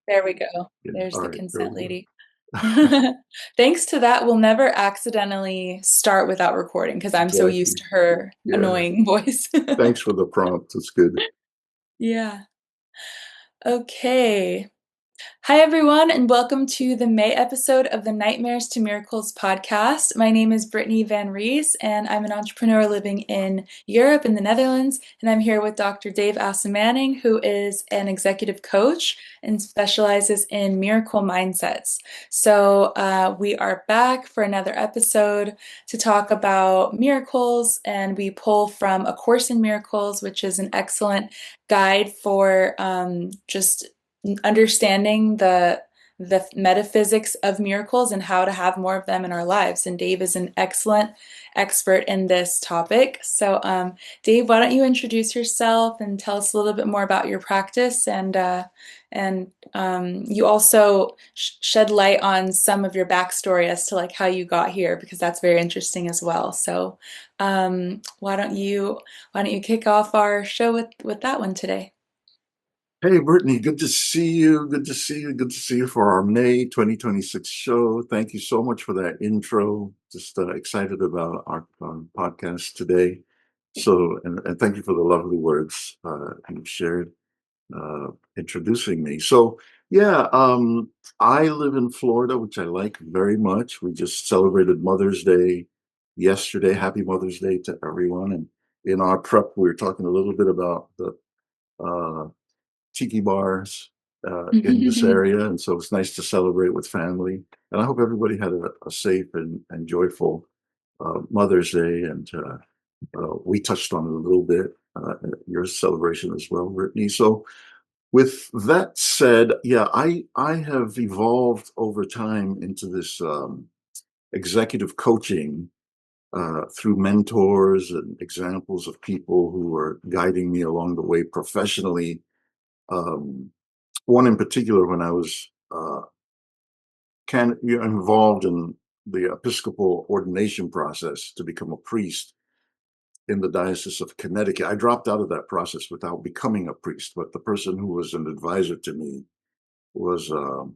There we go. Yeah. There's All the right. There consent we go. lady. Thanks to that, we'll never accidentally start without recording because I'm so used Exactly. to her Yeah. annoying voice. Thanks for the prompt. It's good. Yeah. Okay. Hi, everyone, and welcome to the May episode of the Nightmares to Miracles podcast. My name is Brittany Van Rees, and I'm an entrepreneur living in Europe, in the Netherlands. And I'm here with Dr. Dave Asomaning, who is an executive coach and specializes in miracle mindsets. So, we are back for another episode to talk about miracles, and we pull from A Course in Miracles, which is an excellent guide for just understanding the metaphysics of miracles and how to have more of them in our lives. And Dave is an excellent expert in this topic. So, Dave, why don't you introduce yourself and tell us a little bit more about your practice and you also shed light on some of your backstory as to like how you got here because that's very interesting as well. So, why don't you kick off our show with that one today? Hey, Brittany, good to see you. Good to see you. Good to see you for our May 2026 show. Thank you so much for that intro. Just excited about our podcast today. And thank you for the lovely words you shared introducing me. I live in Florida, which I like very much. We just celebrated Mother's Day yesterday. Happy Mother's Day to everyone. And in our prep, we were talking a little bit about the uh, tiki bars in this area, and so it's nice to celebrate with family. And I hope everybody had a safe and joyful Mother's Day. And we touched on it a little bit, your celebration as well, Brittany. So, with that said, yeah, I have evolved over time into this executive coaching through mentors and examples of people who are guiding me along the way professionally. Um, One in particular, when I was involved in the Episcopal ordination process to become a priest in the Diocese of Connecticut. I dropped out of that process without becoming a priest, but the person who was an advisor to me was a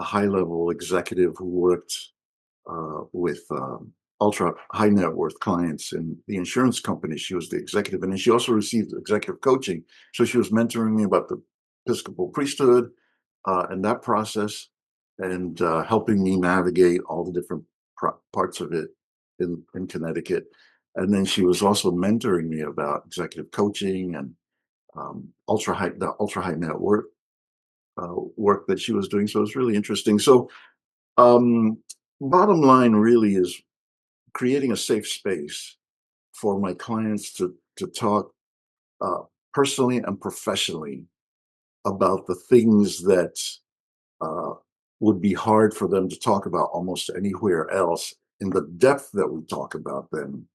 high level executive who worked with ultra high net worth clients in the insurance company. She was the executive, and then she also received executive coaching. So she was mentoring me about the Episcopal priesthood and that process, and helping me navigate all the different parts of it in Connecticut. And then she was also mentoring me about executive coaching and the ultra high net worth work that she was doing. So it was really interesting. So um, bottom line really is creating a safe space for my clients to talk uh, personally and professionally about the things that uh, would be hard for them to talk about almost anywhere else in the depth that we talk about them,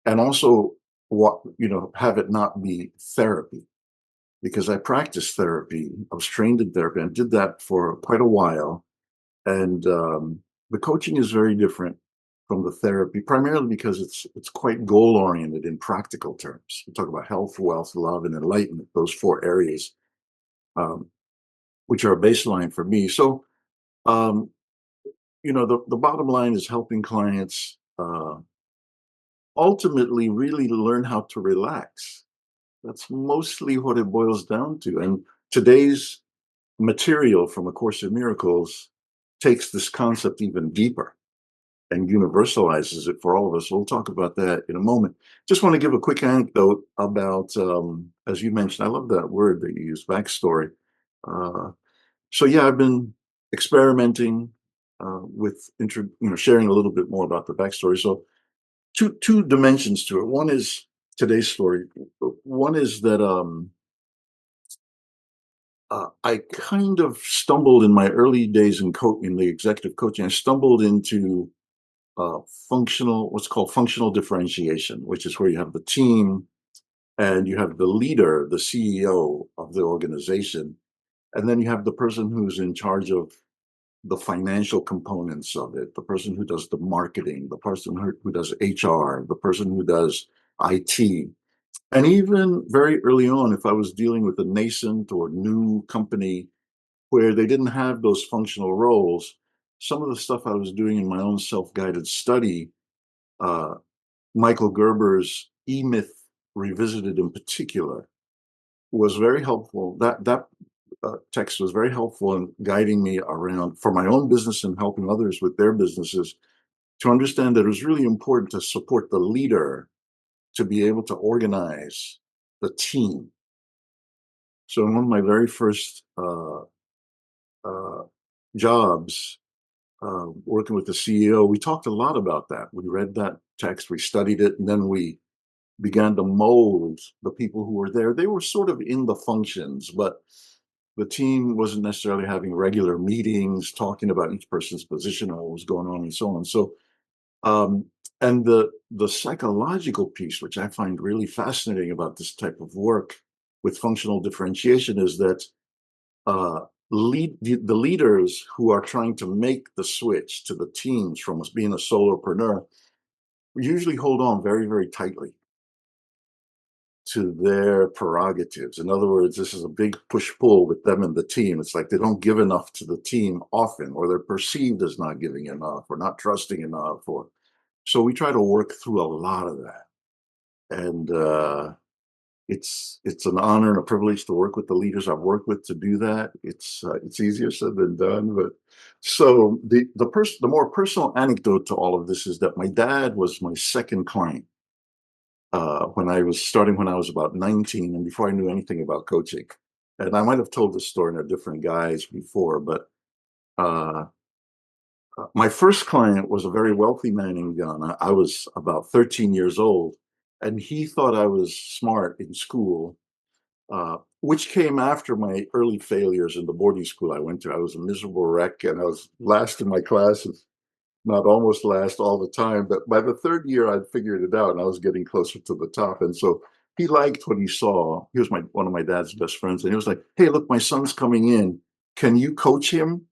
and also what have it not be therapy, because I practiced therapy. I was trained in therapy and did that for quite a while. And the coaching is very different from the therapy, primarily because it's quite goal oriented in practical terms. We talk about health, wealth, love, and enlightenment; those four areas, um, which are a baseline for me. So, um, the bottom line is helping clients ultimately really learn how to relax. That's mostly what it boils down to. And today's material from A Course in Miracles takes this concept even deeper and universalizes it for all of us. We'll talk about that in a moment. Just want to give a quick anecdote about, as you mentioned, I love that word that you use, backstory. Uh, so yeah, I've been experimenting with sharing a little bit more about the backstory. So two dimensions to it. One is today's story. One is that I kind of stumbled in my early days in the executive coaching. I stumbled into uh, what's called functional differentiation, which is where you have the team and you have the leader, the CEO of the organization, and then you have the person who's in charge of the financial components of it, the person who does the marketing, the person who does HR, the person who does IT. And even very early on, if I was dealing with a nascent or new company, where they didn't have those functional roles. Some of the stuff I was doing in my own self-guided study, uh, Michael Gerber's E-Myth Revisited in particular, was very helpful. That text was very helpful in guiding me around for my own business and helping others with their businesses to understand that it was really important to support the leader to be able to organize the team. So in one of my very first uh, jobs, working with the CEO, we talked a lot about that. We read that text, we studied it, and then we began to mold the people who were there. They were sort of in the functions, but the team wasn't necessarily having regular meetings, talking about each person's position or what was going on and so on. So, um, and the psychological piece, which I find really fascinating about this type of work with functional differentiation, is that uh, the leaders who are trying to make the switch to the teams from us being a solopreneur usually hold on very, very tightly to their prerogatives. In other words, this is a big push-pull with them and the team. It's like they don't give enough to the team often, or they're perceived as not giving enough or not trusting enough. Or so we try to work through a lot of that. And it's an honor and a privilege to work with the leaders I've worked with to do that. It's easier said than done. But so the more personal anecdote to all of this is that my dad was my second client when I was starting when I was about 19 and before I knew anything about coaching. And I might have told this story in a different guise before, but uh, my first client was a very wealthy man in Ghana. I was about 13 years old, and he thought I was smart in school, which came after my early failures in the boarding school I went to. I was a miserable wreck, and I was last in my classes, not almost last all the time, but by the third year, I'd figured it out and I was getting closer to the top. And so he liked what he saw. He was one of my dad's best friends. And he was like, hey, look, my son's coming in. Can you coach him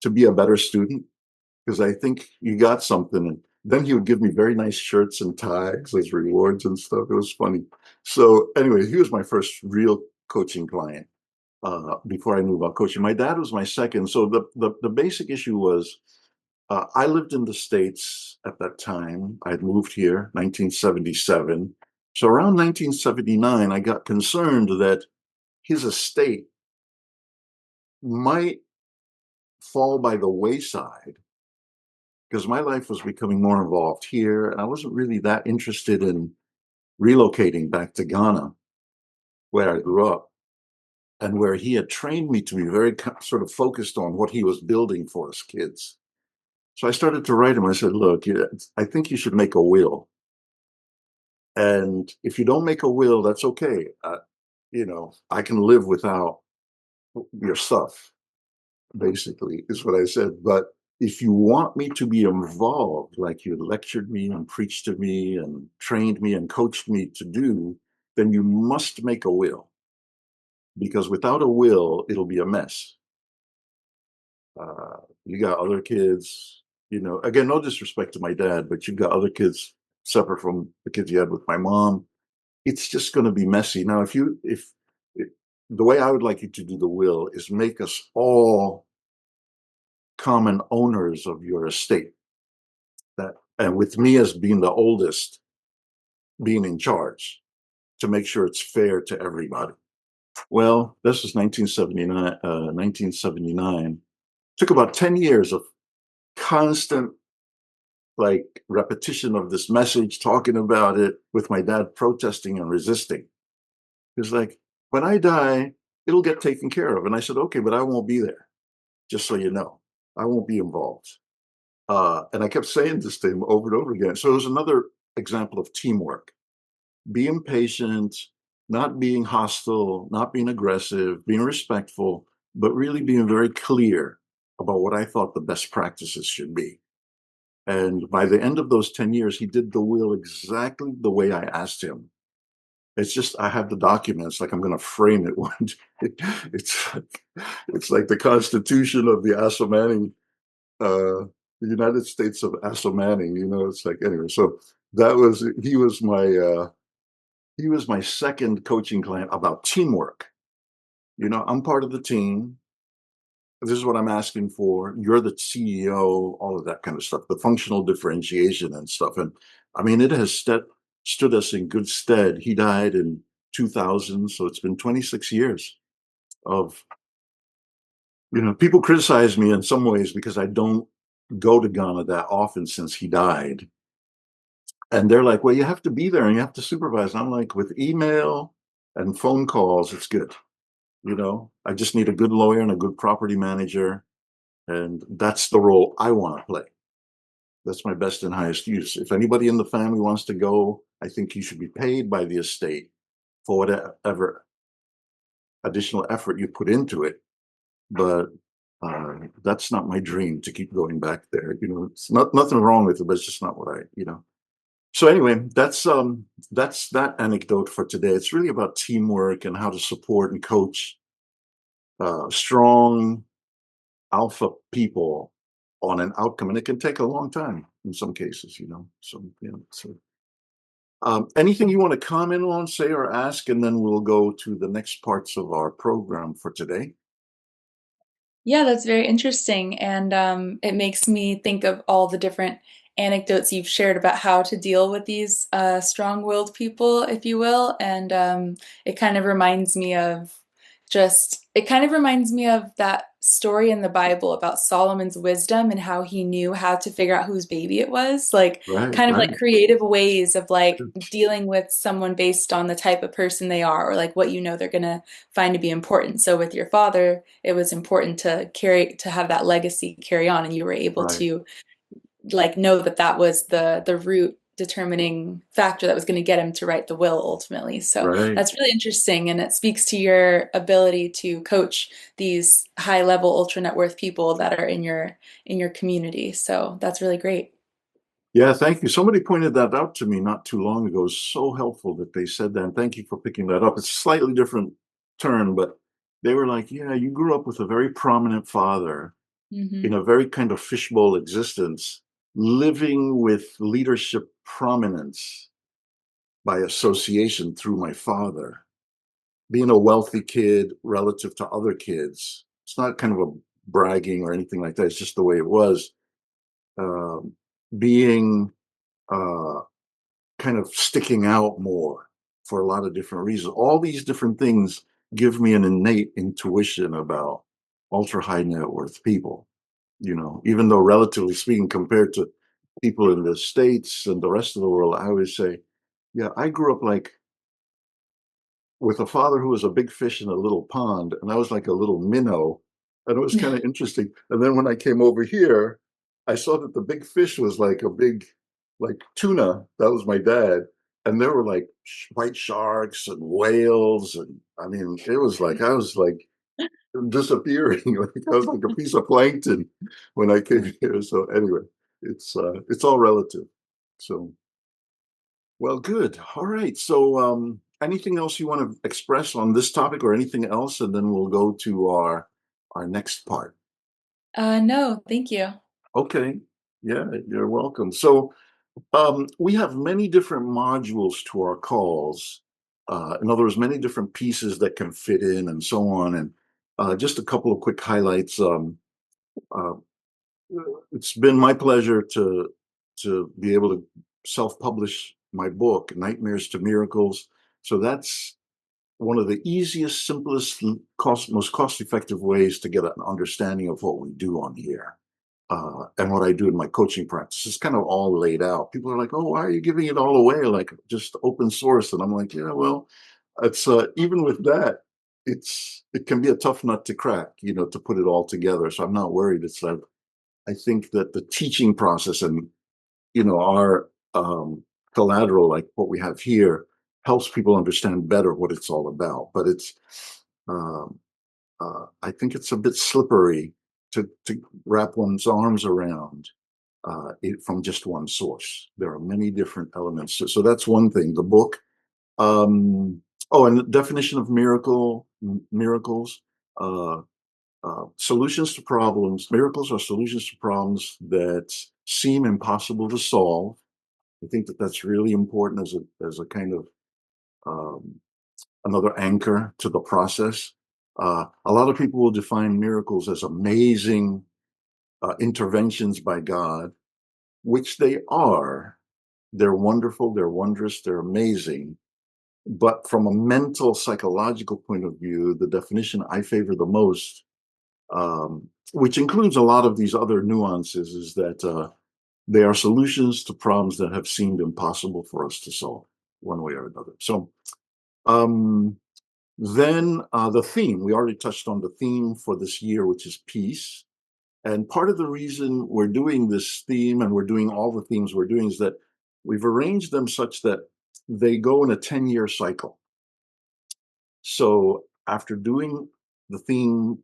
to be a better student? Because I think you got something. And then he would give me very nice shirts and ties as rewards and stuff. It was funny. So anyway, he was my first real coaching client before I knew about coaching. My dad was my second. So the basic issue was I lived in the States at that time. I had moved here, 1977. So around 1979, I got concerned that his estate might fall by the wayside because my life was becoming more involved here. And I wasn't really that interested in relocating back to Ghana, where I grew up and where he had trained me to be very sort of focused on what he was building for us kids. So I started to write him. I said, look, I think you should make a will. And if you don't make a will, that's okay. I can live without your stuff, basically, is what I said. But if you want me to be involved, like you lectured me and preached to me and trained me and coached me to do, then you must make a will. Because without a will, it'll be a mess. You got other kids, again, no disrespect to my dad, but you've got other kids separate from the kids you had with my mom. It's just going to be messy. Now, if the way I would like you to do the will is make us all common owners of your estate, that and with me as being the oldest, being in charge to make sure it's fair to everybody. Well, this was 1979. 1979 took about 10 years of constant like repetition of this message, talking about it with my dad protesting and resisting. It's like, when I die, it'll get taken care of. And I said, okay, but I won't be there, just so you know. I won't be involved. And I kept saying this to him over and over again. So it was another example of teamwork. Being patient, not being hostile, not being aggressive, being respectful, but really being very clear about what I thought the best practices should be. And by the end of those 10 years, he did the will exactly the way I asked him. It's just I have the documents, like I'm going to frame it one day. It's like, it's like the Constitution of the Asomaning, the United States of Asomaning. It's like anyway. So that was he was my second coaching client about teamwork. I'm part of the team. this is what I'm asking for. You're the CEO, all of that kind of stuff, the functional differentiation and stuff. And I mean, it has stood us in good stead. He died in 2000, so it's been 26 years of, people criticize me in some ways because I don't go to Ghana that often since he died. And they're like, well, you have to be there and you have to supervise. And I'm like, with email and phone calls, it's good. I just need a good lawyer and a good property manager. And that's the role I want to play. That's my best and highest use. If anybody in the family wants to go, I think you should be paid by the estate for whatever additional effort you put into it. But that's not my dream to keep going back there. It's not nothing wrong with it, but it's just not what I. So anyway, that's that anecdote for today. It's really about teamwork and how to support and coach strong alpha people on an outcome, and it can take a long time in some cases. So anything you want to comment on, say, or ask, and then we'll go to the next parts of our program for today. Yeah, that's very interesting, and it makes me think of all the different anecdotes you've shared about how to deal with these strong-willed people, if you will, and it kind of reminds me of that story in the Bible about Solomon's wisdom and how he knew how to figure out whose baby it was, like Right, kind of like right. creative ways of like dealing with someone based on the type of person they are, or like what they're gonna find to be important. So with your father, it was important to have that legacy carry on, and you were able Right, to like know that that was the root determining factor that was going to get him to write the will ultimately. So right. that's really interesting, and it speaks to your ability to coach these high level ultra net worth people that are in your community. So that's really great. Yeah, thank you. Somebody pointed that out to me not too long ago. It's so helpful that they said that, and thank you for picking that up. It's a slightly different turn, but they were like, yeah, you grew up with a very prominent father in Hmm. a very kind of fishbowl existence, living with leadership prominence by association through my father, being a wealthy kid relative to other kids. It's not kind of a bragging or anything like that. It's just the way it was. Um, being uh, kind of sticking out more for a lot of different reasons. All these different things give me an innate intuition about ultra high net worth people, even though relatively speaking, compared to people in the States and the rest of the world, I always say, yeah, I grew up like with a father who was a big fish in a little pond, and I was like a little minnow, and it was kind of interesting. And then when I came over here, I saw that the big fish was like a big, like tuna. That was my dad, and there were like white sharks and whales, and I mean, it was like I was like disappearing. Like I was like a piece of plankton when I came here. So anyway, it's all relative. So well, good. All right. So, anything else you want to express on this topic or anything else, and then we'll go to our next part. No, thank you. Okay. Yeah, you're welcome. So, we have many different modules to our calls. In other words, many different pieces that can fit in and so on. And just a couple of quick highlights. Uh, it's been my pleasure to be able to self-publish my book, Nightmares to Miracles. So that's one of the easiest, simplest, most cost-effective ways to get an understanding of what we do on here. And what I do in my coaching practice is kind of all laid out. People are like, "Oh, why are you giving it all away? Like just open source?" And I'm like, "Yeah, well, it's even with that, it can be a tough nut to crack, to put it all together. So I'm not worried. It's like I think that the teaching process and our collateral, like what we have here, helps people understand better what it's all about. But um, I think it's a bit slippery to wrap one's arms around it from just one source. There are many different elements. So that's one thing. The book. Oh, and the definition of miracles. Uh, Solutions to problems. Miracles are solutions to problems that seem impossible to solve. I think that that's really important as a kind of um, another anchor to the process. A lot of people will define miracles as amazing interventions by God, which they are. They're wonderful, they're wondrous, they're amazing. But from a mental, psychological point of view, the definition I favor the most, which includes a lot of these other nuances, is that they are solutions to problems that have seemed impossible for us to solve one way or another. So um, then the theme, we already touched on the theme for this year, which is peace. And part of the reason we're doing this theme and we're doing all the themes we're doing is that we've arranged them such that they go in a 10-year cycle. So after doing a theme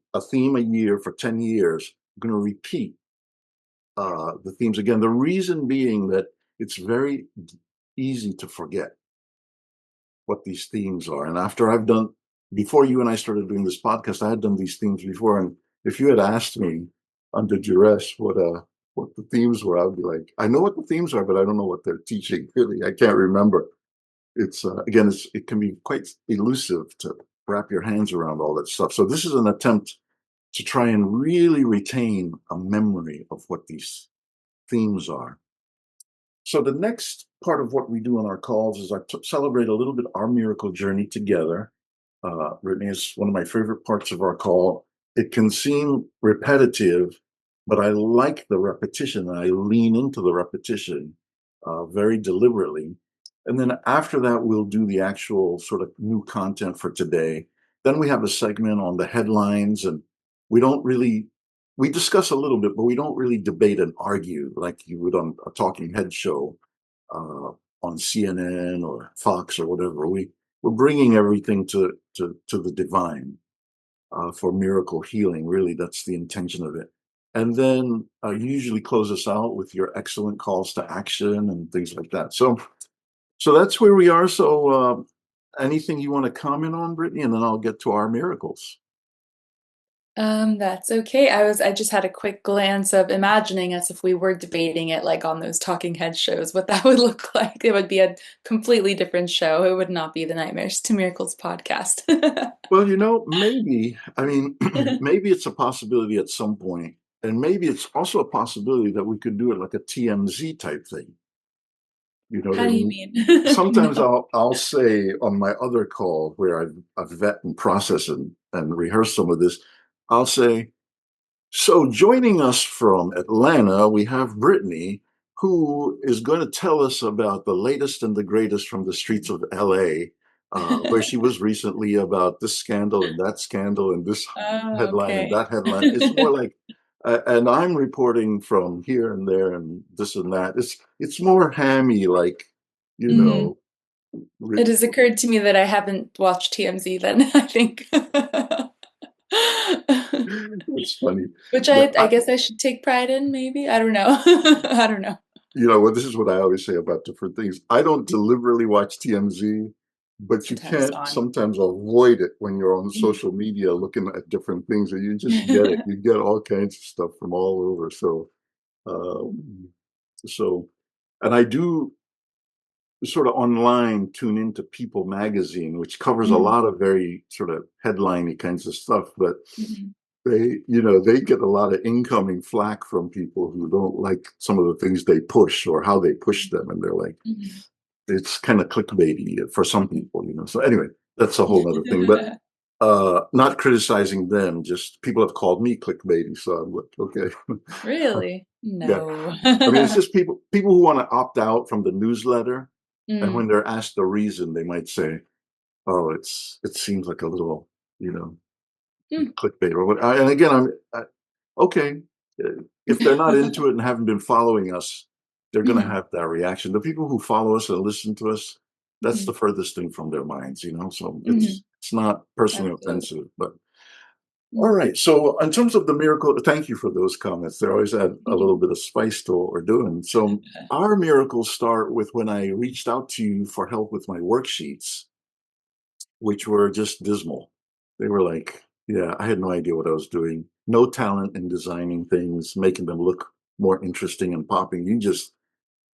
a year for 10 years, I'm going to repeat the themes again. The reason being that it's very easy to forget what these themes are. And after before you and I started doing this podcast, I had done these themes before. And if you had asked me under duress what the themes were, I would be like, I know what the themes are, but I don't know what they're teaching. Really, I can't remember. It's again, it can be quite elusive to wrap your hands around all that stuff. So this is an attempt to try and really retain a memory of what these themes are. So the next part of what we do on our calls is celebrate a little bit our miracle journey together. Brittany, is one of my favorite parts of our call. It can seem repetitive, but I like the repetition and I lean into the repetition very deliberately. And then after that, we'll do the actual sort of new content for today. Then we have a segment on the headlines, and we don't really we discuss a little bit, but we don't really debate and argue like you would on a talking head show on CNN or Fox or whatever. We're bringing everything to the divine for miracle healing. Really, that's the intention of it. And then you usually close us out with your excellent calls to action and things like that. So that's where we are. So anything you want to comment on, Brittany, and then I'll get to our miracles. That's okay. I just had a quick glance of imagining as if we were debating it like on those talking head shows, what that would look like. It would be a completely different show. It would not be the Nightmares to Miracles podcast. Well, maybe, I mean, maybe it's a possibility at some point, and maybe it's also a possibility that we could do it like a TMZ type thing. How do you mean? Sometimes No. I'll say on my other call where I've vet and process and rehearse some of this, I'll say, so joining us from Atlanta, we have Brittany, who is going to tell us about the latest and the greatest from the streets of LA, where she was recently about this scandal and that scandal and this Oh, headline and okay. that headline. It's more like, and I'm reporting from here and there and this and that. It's more hammy, like, you Mhm. know, re- It has occurred to me that I haven't watched TMZ then, I think. it's funny. Which Yeah, I guess I should take pride in, maybe. I don't know. I don't know. well, this is what I always say about different things. I don't deliberately watch TMZ, but you Sometimes can't on. sometimes avoid it when you're on Mhm. social media looking at different things, and you just get it. You get all kinds of stuff from all over. Um, so, and I do sort of online tune into People magazine, which covers a Mhm, lot of very sort of headliney kinds of stuff, but mhm, they get a lot of incoming flack from people who don't like some of the things they push or how they push them, and they're like, mhm, it's kind of clickbaity for some people. So anyway, that's a whole other thing. But not criticizing them, just people have called me clickbaity, so I'm like, okay. Really? Yeah. No. I mean, it's just people who want to opt out from the newsletter, and Mm, when they're asked the reason, they might say, "Oh, it seems like a little, you know, mm. clickbait or what." And again, okay. If they're not into it and haven't been following us, they're going to Mhm, have that reaction. The people who follow us and listen to us, that's mhm, the furthest thing from their minds. So mhm. it's not personally Absolutely. offensive, but all Mm, right. So in terms of the miracle, thank you for those comments. They always add a mhm. little bit of spice to what we're doing. So our miracles start with when I reached out to you for help with my worksheets, which were just dismal. They were like, yeah, I had no idea what I was doing. No talent in designing things, making them look more interesting and popping. You just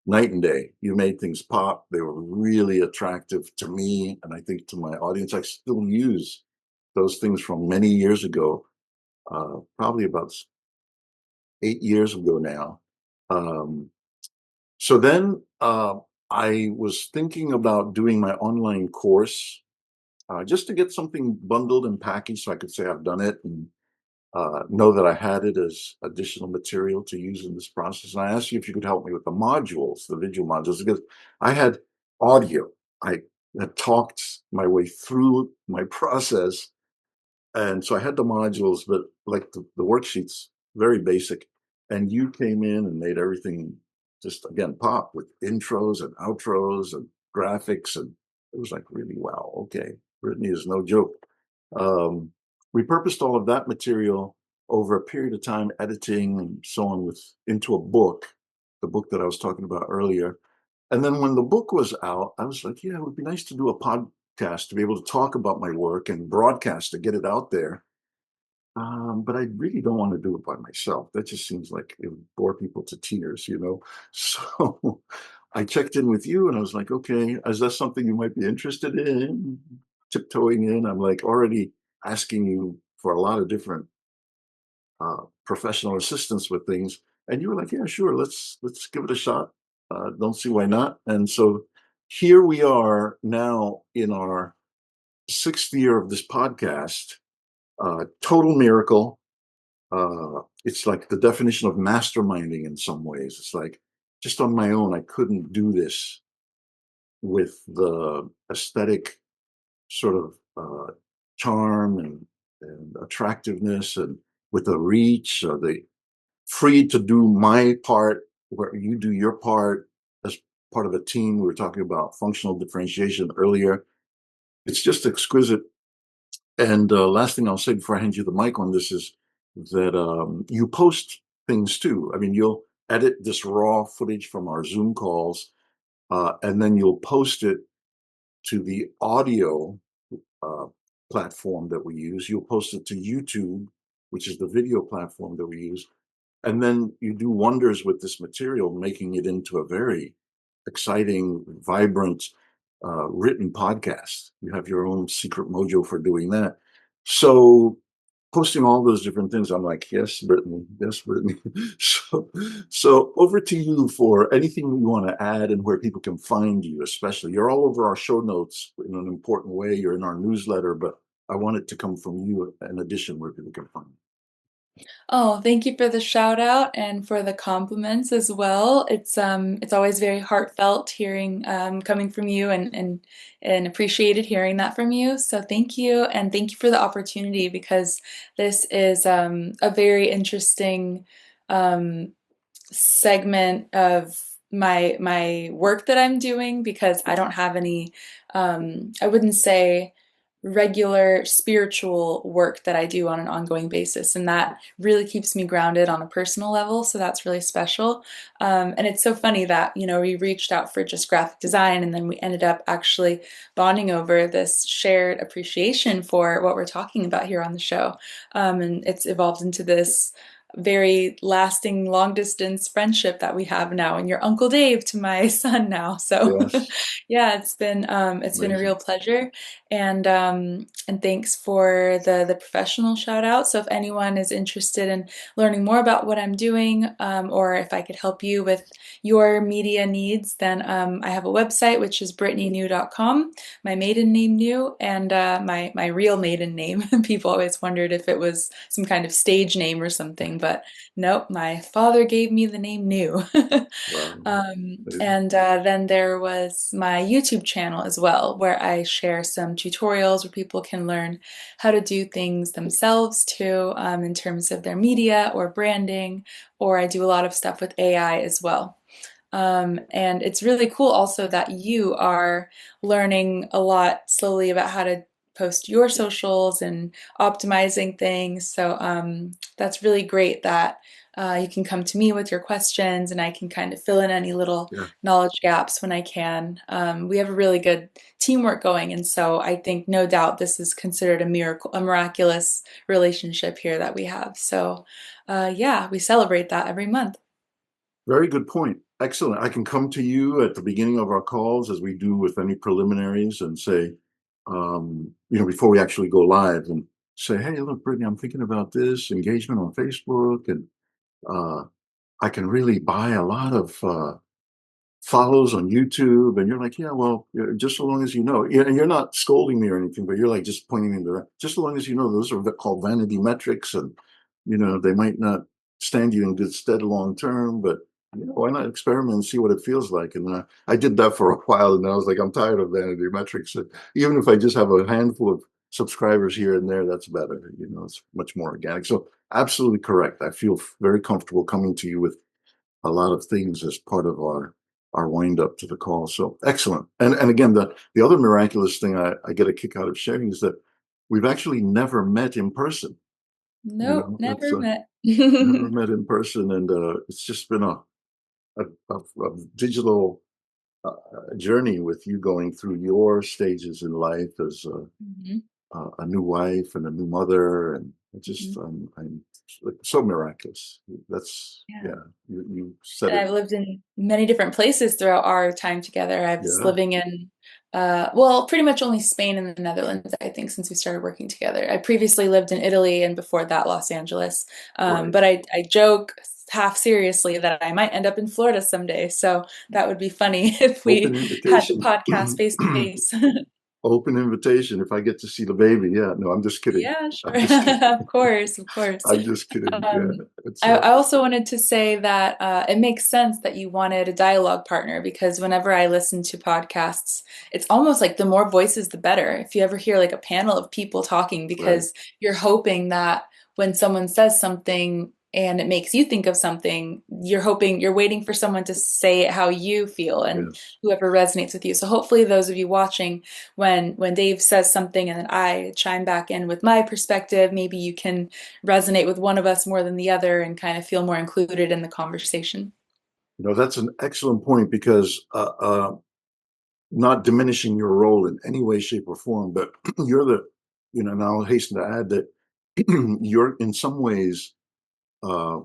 night and day. You made things pop. They were really attractive to me, and I think to my audience. I still use those things from many years ago, probably about 8 years ago now. Um, so then I was thinking about doing my online course just to get something bundled and packaged so I could say I've done it and know that I had it as additional material to use in this process. And I asked you if you could help me with the modules, the visual modules, because I had audio. I had talked my way through my process. And so I had the modules, but like the worksheets, very basic. And you came in and made everything just again pop with intros and outros and graphics. And it was like, really, wow, okay. Brittany is no joke. Um, repurposed all of that material over a period of time, editing and so on, with into a book, the book that I was talking about earlier. And then when the book was out, I was like, yeah, it would be nice to do a podcast to be able to talk about my work and broadcast to get it out there. But I really don't want to do it by myself. That just seems like it would bore people to tears, you know? So I checked in with you and I was like, okay, is that something you might be interested in? Tiptoeing in, I'm like already asking you for a lot of different professional assistance with things. And you were like, yeah, sure, let's give it a shot. Don't see why not. And so here we are now in our sixth year of this podcast. Total miracle. It's like the definition of masterminding in some ways. It's like just on my own, I couldn't do this with the aesthetic sort of charm and attractiveness and with the reach, the free to do my part where you do your part as part of a team. We were talking about functional differentiation earlier. It's just exquisite. And last thing I'll say before I hand you the mic on this is that you post things too. I mean, you'll edit this raw footage from our Zoom calls, and then you'll post it to the audio uh, platform that we use. You'll post it to YouTube, which is the video platform that we use. And then you do wonders with this material, making it into a very exciting, vibrant, written podcast. You have your own secret mojo for doing that. So posting all those different things, I'm like, yes, Brittany, yes, Brittany. So over to you for anything you want to add and where people can find you, especially. You're all over our show notes in an important way. You're in our newsletter, but I want it to come from you in addition where people can find you. Oh, thank you for the shout out and for the compliments as well. It's always very heartfelt hearing coming from you and appreciated hearing that from you. So thank you and thank you for the opportunity because this is a very interesting um, segment of my work that I'm doing because I don't have any I wouldn't say regular spiritual work that I do on an ongoing basis and that really keeps me grounded on a personal level, so that's really special. And it's so funny that we reached out for just graphic design and then we ended up actually bonding over this shared appreciation for what we're talking about here on the show. And it's evolved into this very lasting long distance friendship that we have now, and your Uncle Dave to my son now. So Yes, yeah, it's been a amazing. real pleasure, and thanks for the professional shout out. So if anyone is interested in learning more about what I'm doing, or if I could help you with your media needs, then I have a website which is brittanynew.com, my maiden name New, and my real maiden name. People always wondered if it was some kind of stage name or something, but nope, my father gave me the name New. Wow, amazing. And then there was my YouTube channel as well, where I share some tutorials where people can learn how to do things themselves too, in terms of their media or branding, or I do a lot of stuff with AI as well. And it's really cool also that you are learning a lot slowly about how to post your socials and optimizing things. So that's really great that you can come to me with your questions and I can kind of fill in any little Yeah. knowledge gaps when I can. We have a really good teamwork going, and so I think no doubt this is considered a miracle, a miraculous relationship here that we have. So yeah, we celebrate that every month. Very good point. Excellent. I can come to you at the beginning of our calls as we do with any preliminaries and say, before we actually go live and say, hey, look, Brittany, I'm thinking about this engagement on Facebook, and uh, I can really buy a lot of follows on YouTube. And you're like, yeah, well, just so long as you know, and you're not scolding me or anything, but you're like just pointing me the just so long as you know, those are called vanity metrics, and they might not stand you in good stead long term, but why not experiment and see what it feels like? And I did that for a while, and I was like, I'm tired of vanity metrics. And even if I just have a handful of subscribers here and there, that's better. It's much more organic. So absolutely correct. I feel very comfortable coming to you with a lot of things as part of our wind up to the call. So excellent. And again, the other miraculous thing I get a kick out of sharing is that we've actually never met in person. Nope, It's never met. never met in person, and it's just been a digital journey with you going through your stages in life as Mhm, a new wife and a new mother, and it just mhm. I'm so miraculous. That's Yeah. yeah. You said And it. I've lived in many different places throughout our time together. I was Yeah. living in, well, pretty much only Spain and the Netherlands, I think, since we started working together. I previously lived in Italy and before that, Los Angeles. Right. But I joke half seriously that I might end up in Florida someday. So that would be funny if Open we had the invitation. podcast face to face. Open invitation. If I get to see the baby, yeah. No, I'm just kidding. Yeah, sure. I'm just kidding. Of course, of course. I'm just kidding. Yeah, Um, it's I also wanted to say that it makes sense that you wanted a dialogue partner because whenever I listen to podcasts, it's almost like the more voices, the better. If you ever hear like a panel of people talking, right. because you're hoping that when someone says something and it makes you think of something, you're waiting for someone to say it how you feel and Yes. whoever resonates with you. So hopefully those of you watching, when Dave says something and then I chime back in with my perspective, maybe you can resonate with one of us more than the other and kind of feel more included in the conversation. That's an excellent point because not diminishing your role in any way, shape, or form, but you're and I'll hasten to add that you're in some ways,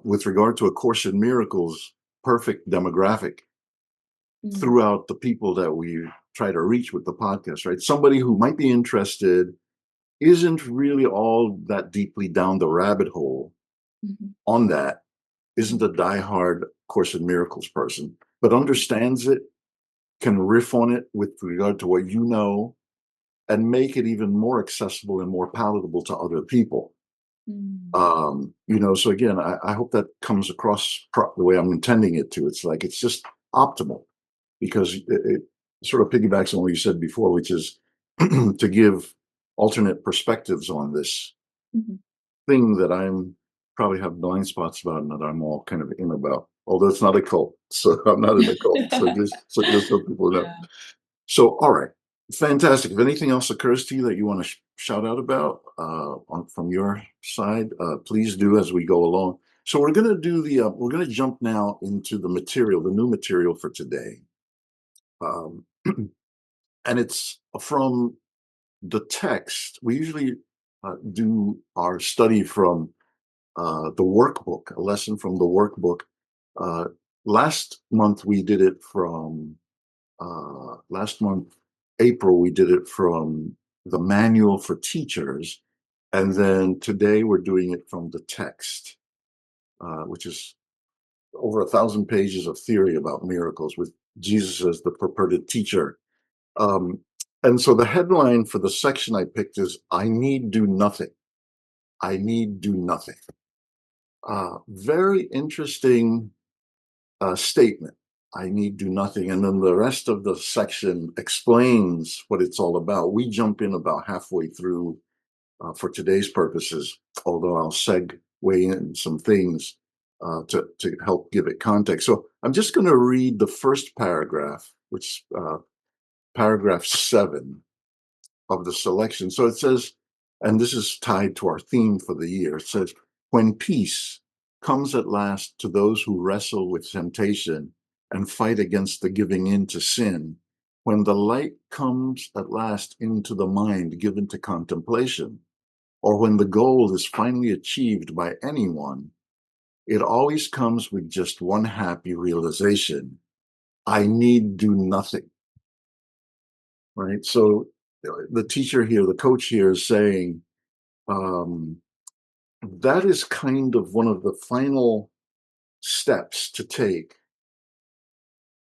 with regard to A Course in Miracles, perfect demographic Mm, throughout the people that we try to reach with the podcast, right? Somebody who might be interested isn't really all that deeply down the rabbit hole mhm, on that, isn't mhm, a diehard Course in Miracles person, but understands it, can riff on it with regard to what you know, and make it even more accessible and more palatable to other people. mm, So again, I hope that comes across the way I'm intending it to. It's like it's just optimal because it sort of piggybacks on what you said before, which is to give alternate perspectives on this mhm. thing that I'm probably have blind spots about and that I'm all kind of in about. Although it's not a cult, so I'm not in a cult. So just so people know. Yeah. So all right, fantastic. If anything else occurs to you that you want to shout out about from your side, please do as we go along. So we're going to do we're going to jump now into the material, the new material for today, um, and it's from the text. We usually do our study from the workbook, a lesson from the workbook. Uh, last month we did it from last month, April, we did it from the manual for teachers. And then today we're doing it from the text, which is over 1,000 pages of theory about miracles with Jesus as the purported teacher. Um, and so the headline for the section I picked is I Need Do Nothing. I Need Do Nothing. Very interesting statement. I need do nothing. And then the rest of the section explains what it's all about. We jump in about halfway through for today's purposes, although I'll segue in some things to help give it context. So I'm just going to read the first paragraph, which paragraph 7 of the selection. So it says, and this is tied to our theme for the year, it says, when peace comes at last to those who wrestle with temptation and fight against the giving in to sin, when the light comes at last into the mind given to contemplation, or when the goal is finally achieved by anyone, it always comes with just one happy realization: I need do nothing. Right? So the teacher here, the coach here is saying, um, that is kind of one of the final steps to take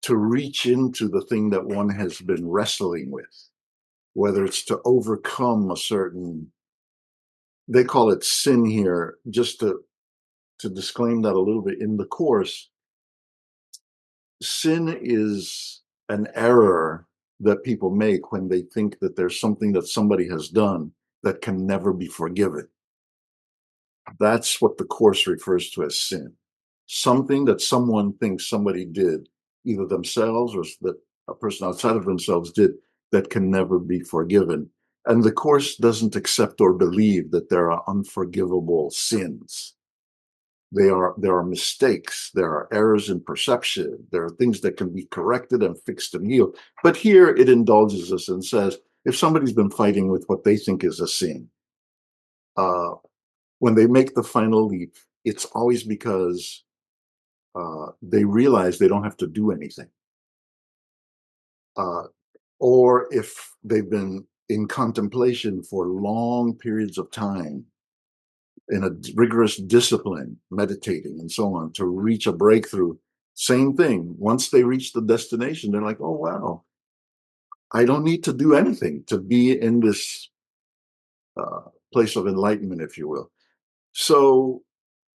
to reach into the thing that one has been wrestling with, whether it's to overcome a certain, they call it sin here, just to disclaim that a little bit in the course. Sin is an error that people make when they think that there's something that somebody has done that can never be forgiven. That's what the course refers to as sin. Something that someone thinks somebody did, either themselves or that a person outside of themselves did, that can never be forgiven. And the course doesn't accept or believe that there are unforgivable sins. There are mistakes, there are errors in perception, there are things that can be corrected and fixed and healed. But here it indulges us and says, if somebody's been fighting with what they think is a sin, uh, when they make the final leap, it's always because they realize they don't have to do anything. Uh, or if they've been in contemplation for long periods of time in a rigorous discipline, meditating and so on, to reach a breakthrough. Same thing. Once they reach the destination, they're like, oh, wow, I don't need to do anything to be in this place of enlightenment, if you will. So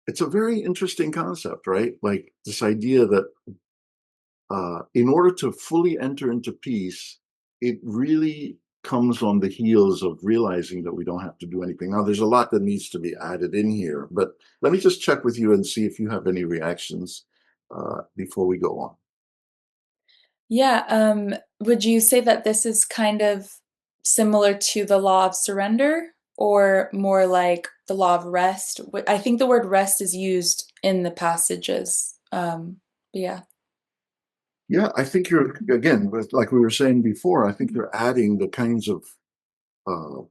it's a very interesting concept, right? Like this idea that in order to fully enter into peace, it really comes on the heels of realizing that we don't have to do anything. Now, there's a lot that needs to be added in here, but let me just check with you and see if you have any reactions before we go on. Yeah, would you say that this is kind of similar to the law of surrender or more like the law of rest? I think the word rest is used in the passages. But yeah. Yeah, I think you're, again, like we were saying before, I think you're adding the kinds of uh,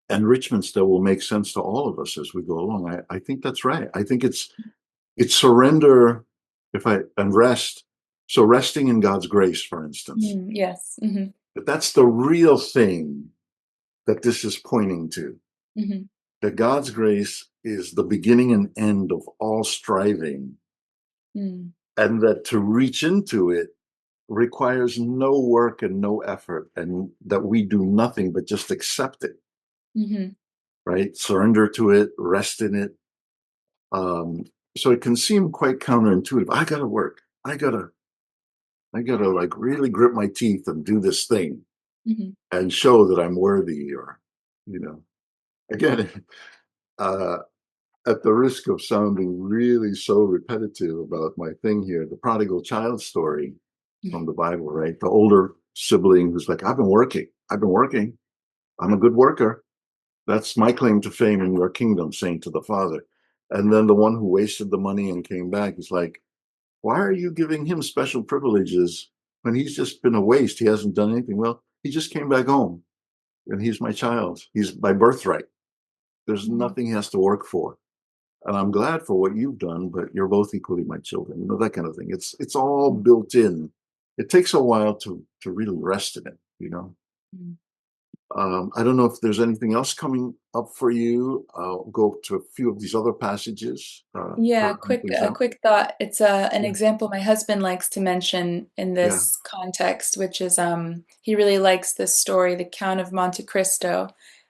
enrichments that will make sense to all of us as we go along. I think that's right. I think it's surrender, if I and rest. So resting in God's grace, for instance, Yes. Hmm. but that's the real thing that this is pointing to. Hmm. That God's grace is the beginning and end of all striving, Mm. and that to reach into it requires no work and no effort, and that we do nothing but just accept it, Hmm. right? Surrender to it, rest in it. Um, so it can seem quite counterintuitive. I gotta like really grit my teeth and do this thing Hmm. and show that I'm worthy, or, you know, again, uh, at the risk of sounding really so repetitive about my thing here, the prodigal child story from the Bible, right? The older sibling who's like, I've been working, I'm a good worker. That's my claim to fame in your kingdom, saying to the father. And then the one who wasted the money and came back is like, why are you giving him special privileges when he's just been a waste? He hasn't done anything. Well, he just came back home and he's my child. He's my birthright. There's Hmm. nothing he has to work for. And I'm glad for what you've done, but you're both equally my children. You know, that kind of thing. It's all built in. It takes a while to really rest in it, you know. Hmm. I don't know if there's anything else coming up for you. I'll go to a few of these other passages to Yeah, round things a out. quick thought. It's an Yeah, example my husband likes to mention in yeah, this context, which is he really likes this story, The Count of Monte Cristo.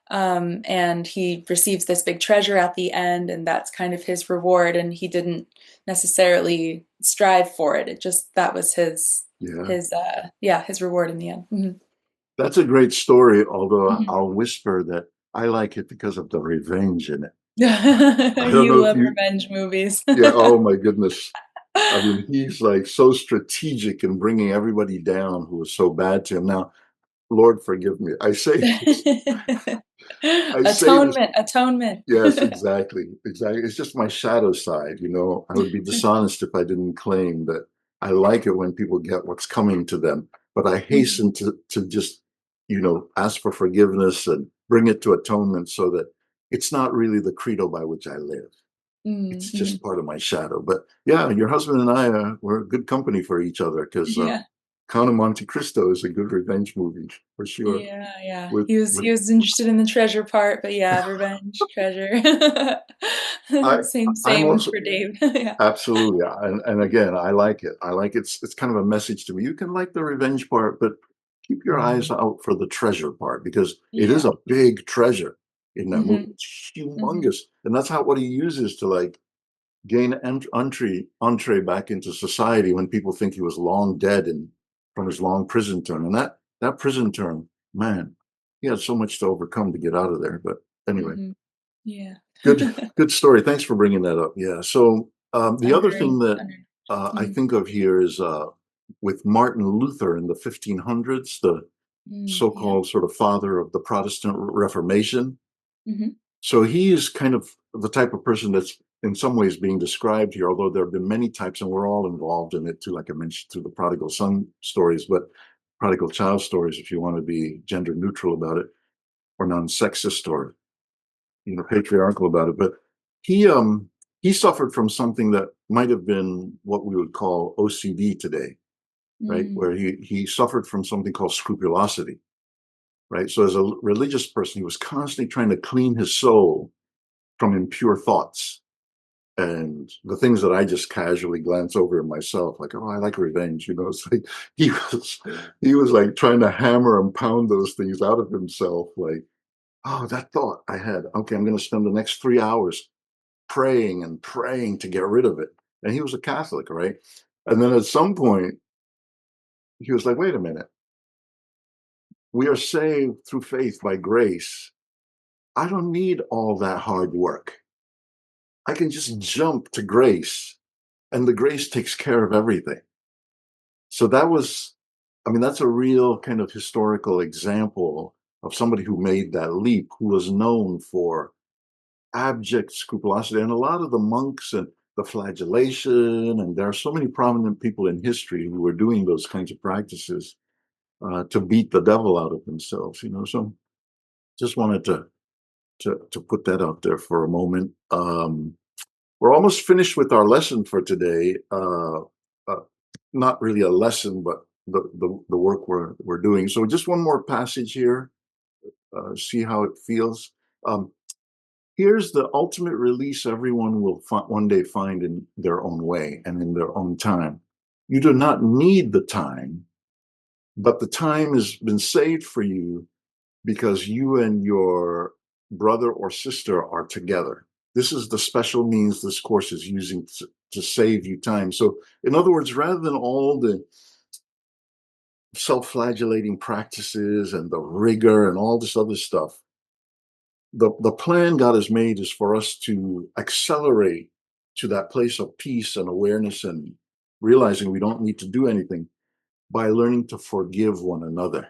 And he receives this big treasure at the end, and that's kind of his reward, and he didn't necessarily strive for it. It just that was yeah. his reward in the end. Hmm. That's a great story, although Hmm. I'll whisper that I like it because of the revenge in it. I don't You know if love you, revenge movies. yeah, oh my goodness. I mean, he's like so strategic in bringing everybody down who was so bad to him. Now, Lord forgive me. I say this. Atonement, atonement. Yes, exactly, exactly. It's just my shadow side, you know. I would be dishonest if I didn't claim that I like it when people get what's coming to them, but I Mhm. hasten to just, you know, ask for forgiveness and bring it to atonement so that it's not really the credo by which I live. It's Mhm. just part of my shadow. But yeah, your husband and I we're good company for each other because Yeah. Count of Monte Cristo is a good revenge movie for sure. Yeah, yeah. With He was interested in the treasure part, but yeah, revenge, treasure. I I'm Same also for Dave. Yeah. absolutely, and again, I like it. I like it's kind of a message to me. You can like the revenge part, but keep your eyes Mhm. out for the treasure part because it is Yeah. a big treasure in that movie. Mhm. It's Mhm. humongous, and that's how what he uses to like gain entree back into society when people think he was long dead and from his long prison term. And that prison term, man, he had so much to overcome to get out of there. But anyway, Mhm. Yeah. good good story. Thanks for bringing that up. Yeah. So the other Under thing that under. I Mhm. think of here is with Martin Luther in the 1500s, the Yeah. so-called sort of father of the Protestant Reformation. Mhm. So he is kind of the type of person that's in some ways being described here, although there have been many types, and we're all involved in it too, like I mentioned, through the prodigal son stories, but prodigal child stories, if you want to be gender neutral about it, or non-sexist or patriarchal about it. But he um he suffered from something that might have been what we would call OCD today, right? Mm. Where he suffered from something called scrupulosity, right? So as a religious person, he was constantly trying to clean his soul from impure thoughts and the things that I just casually glance over in myself, like, oh, I like revenge. It's like he he was like trying to hammer and pound those things out of himself. Like, oh, that thought I had. Okay, I'm going to spend the next 3 hours praying and praying to get rid of it. And he was a Catholic, right? And then at some point, he was like, wait a minute. We are saved through faith by grace. I don't need all that hard work. I can just jump to grace, and the grace takes care of everything. So that was, I mean, that's a real kind of historical example of somebody who made that leap, who was known for abject scrupulosity. And a lot of the monks and the flagellation, and there are so many prominent people in history who were doing those kinds of practices to beat the devil out of themselves. So just wanted to put that out there for a moment. We're almost finished with our lesson for today. Not really a lesson, but the work we're doing. So just one more passage here. See how it feels. Um, Here's the ultimate release everyone will one day find in their own way and in their own time. You do not need the time, but the time has been saved for you because you and your brother or sister are together. This is the special means this course is using to save you time. So, in other words, rather than all the self flagellating practices and the rigor and all this other stuff, the plan God has made is for us to accelerate to that place of peace and awareness and realizing we don't need to do anything by learning to forgive one another.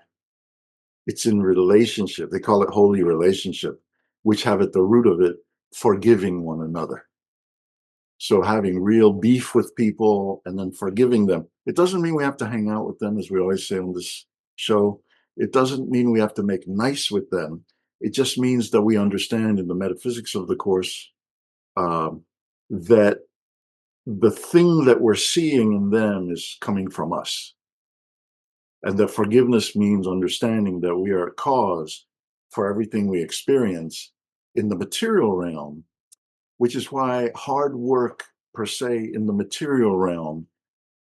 It's in relationship. They call it holy relationship, which have at the root of it forgiving one another. So having real beef with people and then forgiving them. It doesn't mean we have to hang out with them, as we always say on this show. It doesn't mean we have to make nice with them. It just means that we understand in the metaphysics of the course that the thing that we're seeing in them is coming from us. And that forgiveness means understanding that we are a cause for everything we experience in the material realm, which is why hard work per se in the material realm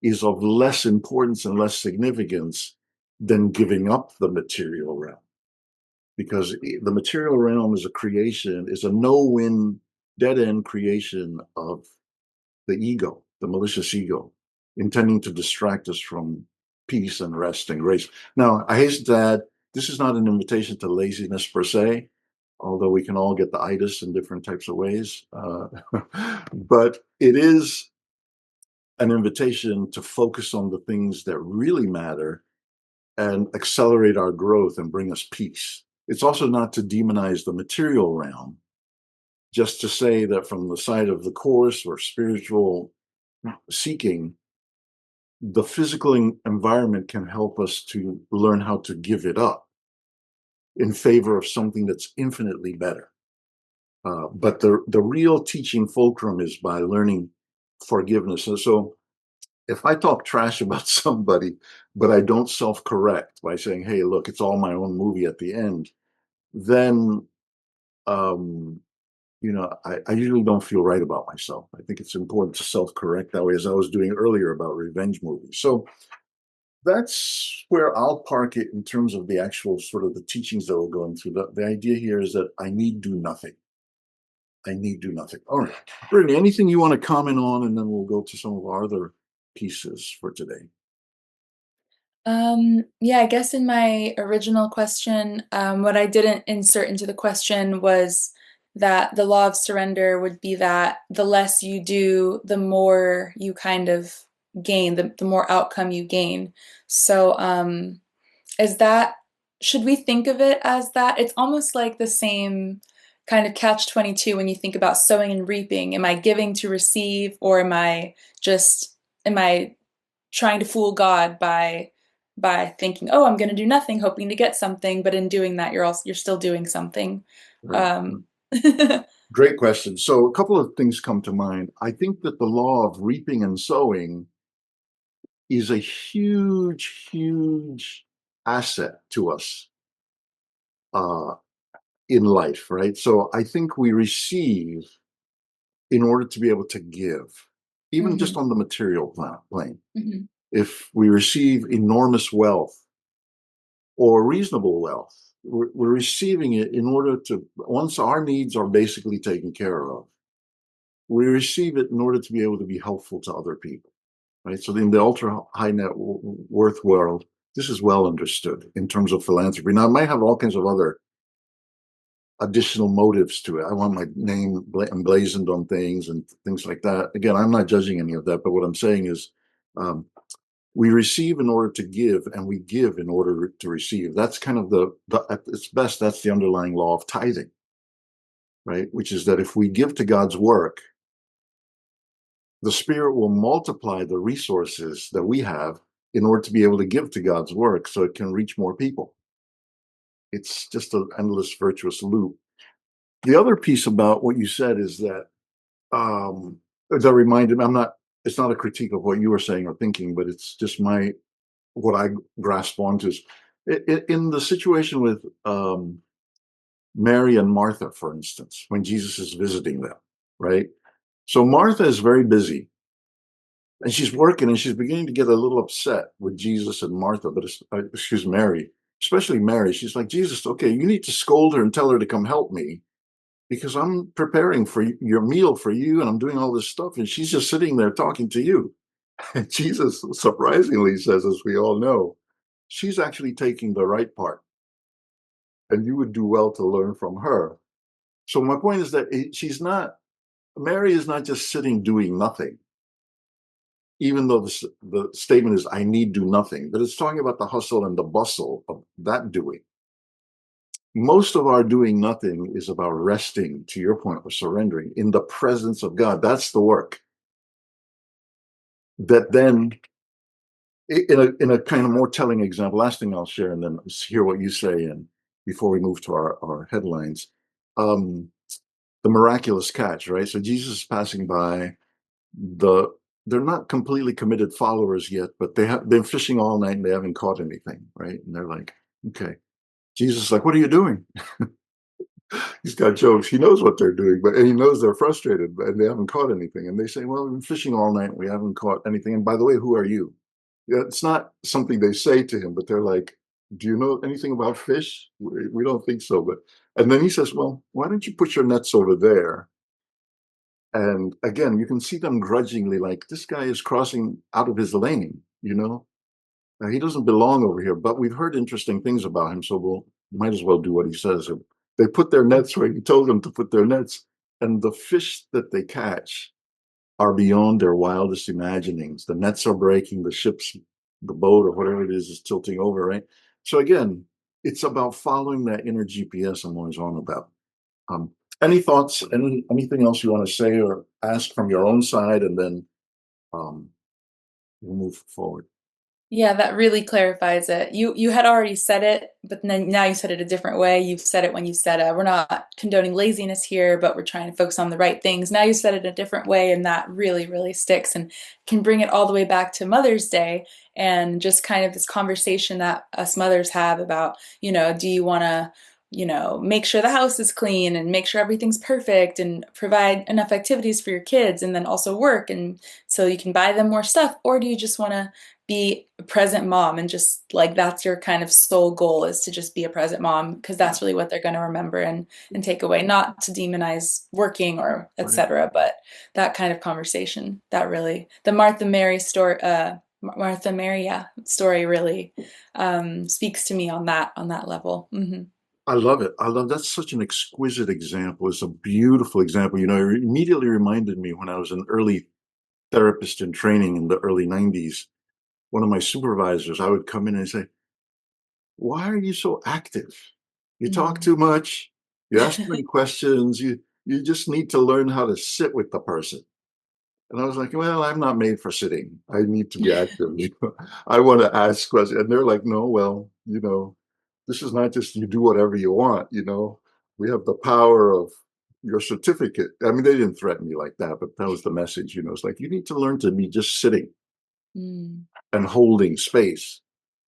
is of less importance and less significance than giving up the material realm. Because the material realm is a creation, is a no-win, dead-end creation of the ego, the malicious ego, intending to distract us from peace and rest and grace. Now, I hasten to add, this is not an invitation to laziness per se, although we can all get the itis in different types of ways. But it is an invitation to focus on the things that really matter and accelerate our growth and bring us peace. It's also not to demonize the material realm, just to say that from the side of the course or spiritual seeking, the physical environment can help us to learn how to give it up in favor of something that's infinitely better. But the real teaching fulcrum is by learning forgiveness. And so if I talk trash about somebody, but I don't self-correct by saying, "Hey, look, it's all my own movie" at the end, then um, I usually don't feel right about myself. I think it's important to self-correct that way, as I was doing earlier about revenge movies. So that's where I'll park it in terms of the actual sort of the teachings that we're going through. The idea here is that I need do nothing. I need do nothing. All right. Brittany, anything you want to comment on, and then we'll go to some of our other pieces for today. Yeah, I guess in my original question, what I didn't insert into the question was that the law of surrender would be that the less you do, the more you kind of gain, the more outcome you gain. So, is that, should we think of it as that? It's almost like the same kind of catch 22 when you think about sowing and reaping. Am I giving to receive, or am I trying to fool God by thinking, "Oh, I'm going to do nothing, hoping to get something," but in doing that, you're still doing something. Right. Um, Great question. So a couple of things come to mind. I think that the law of reaping and sowing is a huge, huge asset to us uh, in life, right? So I think we receive in order to be able to give, even just mhm, on the material plane. mhm, If we receive enormous wealth or reasonable wealth, we're receiving it in order to, once our needs are basically taken care of, we receive it in order to be able to be helpful to other people, right? So in the ultra high net worth world, this is well understood in terms of philanthropy. Now, it might have all kinds of other additional motives to it. I want my name emblazoned on things and things like that. Again, I'm not judging any of that, but what I'm saying is um, we receive in order to give, and we give in order to receive. That's kind of at its best, that's the underlying law of tithing, right? Which is that if we give to God's work, the Spirit will multiply the resources that we have in order to be able to give to God's work so it can reach more people. It's just an endless virtuous loop. The other piece about what you said is that that reminded me, it's not a critique of what you were saying or thinking, but it's just what I grasp onto is in the situation with Mary and Martha, for instance, when Jesus is visiting them, right? So Martha is very busy and she's working and she's beginning to get a little upset with Jesus and Martha, but excuse Mary, especially Mary. She's like, Jesus, okay, you need to scold her and tell her to come help me because I'm preparing for your meal for you and I'm doing all this stuff. And she's just sitting there talking to you. And Jesus surprisingly says, as we all know, she's actually taking the right part and you would do well to learn from her. So my point is that Mary is not just sitting doing nothing, even though the statement is, I need do nothing, but it's talking about the hustle and the bustle of that doing. Most of our doing nothing is about resting, to your point, or surrendering in the presence of God. That's the work. That then, in a kind of more telling example, last thing I'll share, and then hear what you say, and before we move to our headlines, um, the miraculous catch, right? So Jesus is passing by. The They're not completely committed followers yet, but they have been fishing all night and they haven't caught anything, right? And they're like, okay. Jesus is like, what are you doing? He's got jokes. He knows what they're doing, but and he knows they're frustrated and they haven't caught anything. And they say, well, we've been fishing all night. We haven't caught anything. And by the way, who are you? Yeah, it's not something they say to him, but they're like, do you know anything about fish? We don't think so. And then he says, well, why don't you put your nets over there? And again, you can see them grudgingly, like, this guy is crossing out of his lane, you know? He doesn't belong over here, but we've heard interesting things about him, so we'll might as well do what he says. They put their nets where he told them to put their nets, and the fish that they catch are beyond their wildest imaginings. The nets are breaking, the boat or whatever it is tilting over, right? So again, it's about following that inner GPS I'm always on about. Um, any thoughts? Anything else you want to say or ask from your own side, and then um, we'll move forward. Yeah, that really clarifies it. You had already said it, but then now you said it a different way. You've said it when you said, "We're not condoning laziness here, but we're trying to focus on the right things." Now you said it a different way, and that really, really sticks and can bring it all the way back to Mother's Day and just kind of this conversation that us mothers have about, do you want to, make sure the house is clean and make sure everything's perfect and provide enough activities for your kids and then also work and so you can buy them more stuff, or do you just want to be a present mom and just like that's your kind of sole goal is to just be a present mom because Yeah, that's really what they're going to remember and take away, not to demonize working or right. etc., but that kind of conversation that really the Martha Mary story, Martha Mary, yeah, story really speaks to me on that level. I love it. I love that's such an exquisite example. It's a beautiful example. It immediately reminded me when I was an early therapist in training in the early 90s. One of my supervisors, I would come in and say, "Why are you so active? You talk Mm. too much. You ask too many questions. You just need to learn how to sit with the person." And I was like, "Well, I'm not made for sitting. I need to be active. I want to ask questions." And they're like, "No, well, this is not just you do whatever you want. We have the power of your certificate." I mean, they didn't threaten me like that, but that was the message. It's like you need to learn to be just sitting Mm. and holding space.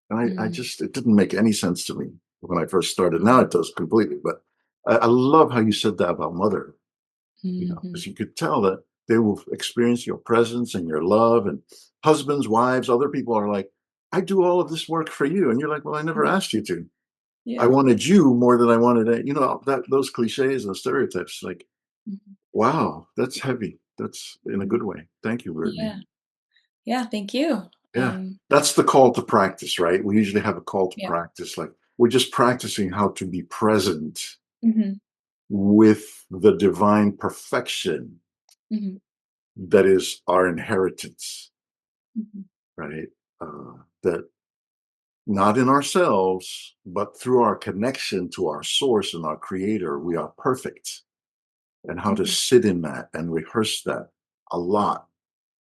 And I Mm. just, it didn't make any sense to me when I first started. Now it does completely. But I love how you said that about mother, Mhm. because you could tell that they will experience your presence and your love, and husbands, wives, other people are like, "I do all of this work for you." And you're like, "Well, I never Mhm. asked you to. I Yeah. wanted you more than I wanted it." That those cliches and stereotypes, like, Mhm. wow, that's heavy. That's in a Mhm. good way. Thank you, Brittany. Yeah. Yeah, thank you. Yeah. That's the call to practice, right? We usually have a call to Yeah. practice. Like we're just practicing how to be present Mhm. with the divine perfection Mhm. that is our inheritance, Mhm. right? That not in ourselves, but through our connection to our source and our creator, we are perfect. And how to Mhm. sit in that and rehearse that a lot,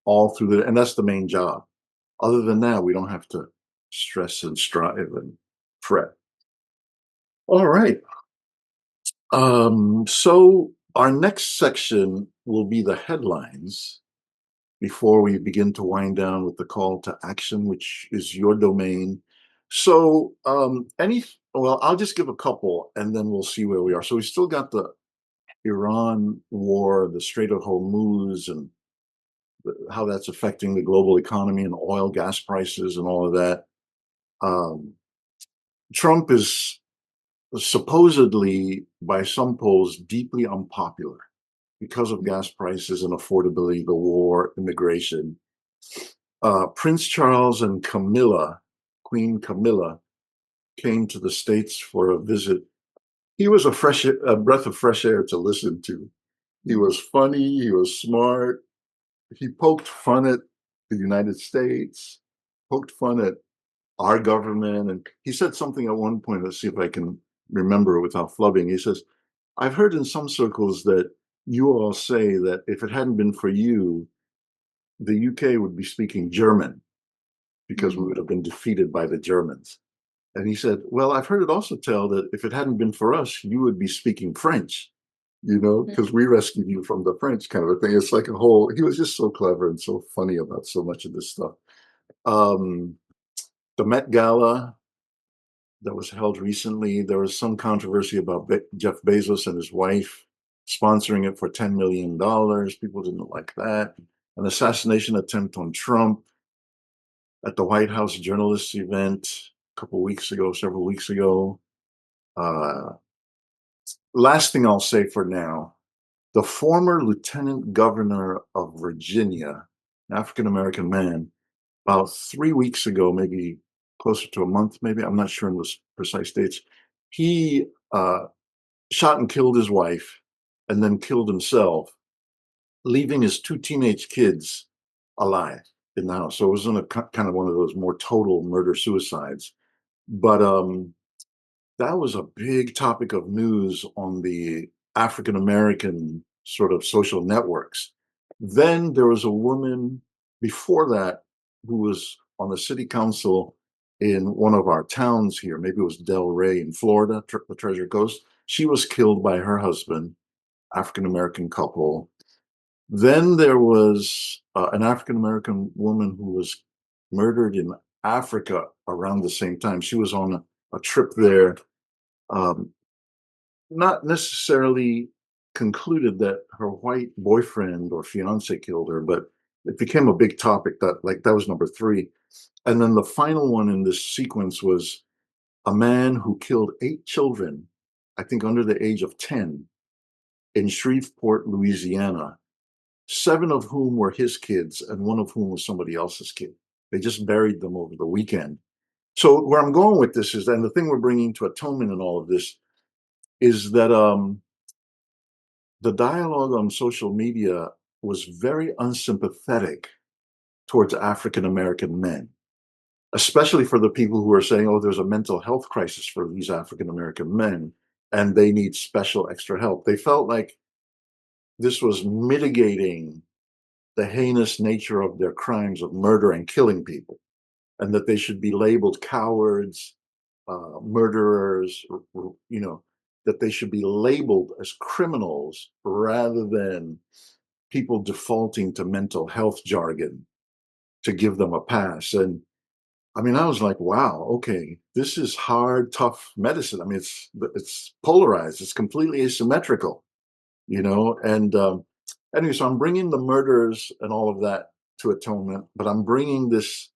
all through and that's the main job. Other than that, we don't have to stress and strive and fret. All right. So our next section will be the headlines before we begin to wind down with the call to action, which is your domain. So, well, I'll just give a couple and then we'll see where we are. So we still got the Iran war, the Strait of Hormuz, and how that's affecting the global economy and oil, gas prices, and all of that. Um, Trump is supposedly, by some polls, deeply unpopular because of gas prices and affordability, the war, immigration. Prince Charles and Camilla, Queen Camilla, came to the States for a visit. He was a breath of fresh air to listen to. He Mhm. was funny. He was smart. He poked fun at the United States, poked fun at our government. And he said something at one point. Let's see if I can remember it without flubbing. He says, "I've heard in some circles that you all say that if it hadn't been for you, the UK would be speaking German because we Mhm. would have been defeated by the Germans." And he said, "Well, I've heard it also tell that if it hadn't been for us, you would be speaking French, because we rescued you from the French," kind of a thing. It's like he was just so clever and so funny about so much of this stuff. Um, the Met Gala that was held recently, there was some controversy about Jeff Bezos and his wife sponsoring it for $10 million. People didn't like that. An assassination attempt on Trump at the White House journalists event a couple weeks ago, several weeks ago. Uh, Last thing I'll say for now, the former lieutenant governor of Virginia, an African American man, about 3 weeks ago, maybe closer to a month, maybe, I'm not sure in the precise dates, he shot and killed his wife and then killed himself, leaving his two teenage kids alive in the house. So it was in a kind of one of those more total murder suicides. But that was a big topic of news on the African American sort of social networks. Then there was a woman before that who was on the city council in one of our towns here. Maybe it was Del Rey in Florida, the Treasure Coast. She was killed by her husband, African American couple. Then there was an African American woman who was murdered in Africa around the same time. She was on a trip there, um, not necessarily concluded that her white boyfriend or fiance killed her, but it became a big topic that, like, that was number three. And then the final one in this sequence was a man who killed 8 children, I think under the age of 10, in Shreveport, Louisiana, 7 of whom were his kids and one of whom was somebody else's kid. They just buried them over the weekend. So where I'm going with this is, and the thing we're bringing to atonement in all of this is that the dialogue on social media was very unsympathetic towards African American men, especially for the people who are saying, oh, there's a mental health crisis for these African American men and they need special extra help. They felt like this was mitigating the heinous nature of their crimes of murder and killing people, and that they should be labeled cowards, murderers, that they should be labeled as criminals rather than people defaulting to mental health jargon to give them a pass. And I mean, I was like, wow, okay, this is hard, tough medicine. I mean, it's polarized, it's completely asymmetrical, And anyway, so I'm bringing the murders and all of that to atonement, but I'm bringing this